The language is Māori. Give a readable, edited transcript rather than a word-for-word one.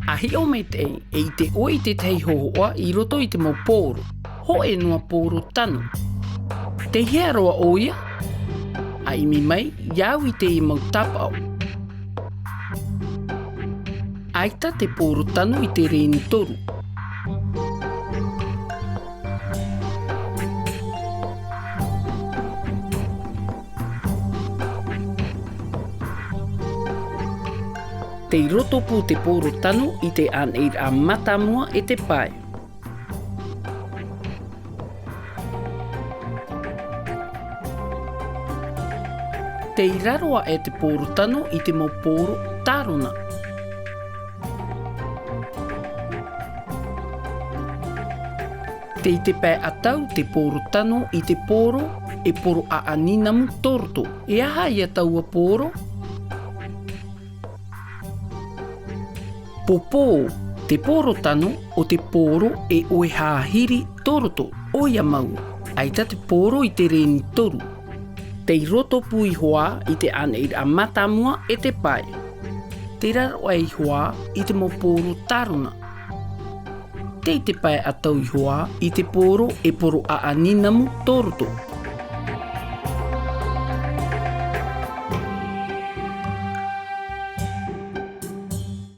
Ahi o me te e I te oi te tei hohoa I roto I te mau pōro. Ho e noa pōro tanu. Te hea roa oia. A imi mai, iau I te I mau tapau. Aita te pōro tanu I te reni toru. Te roto pū te pōro tanu I te an e a matamua e te pai. Te iraroa e te pōro tanu I te mau pōro tarona. Te I te pai atau te pōro tanu I te pōro e poro a aninamu torto. E aha ia taua pōro? Popō, te pōro tanu o te pōro e oe hāhiri toroto, oia mau. Aita te pōro I te reni toru. Te roto pū I hoa I te aneir a matamua e te pai. Te raro ai hoa I te mau pōro tarona. Te pai atau I hoa I te pōro e poro a aninamu toroto.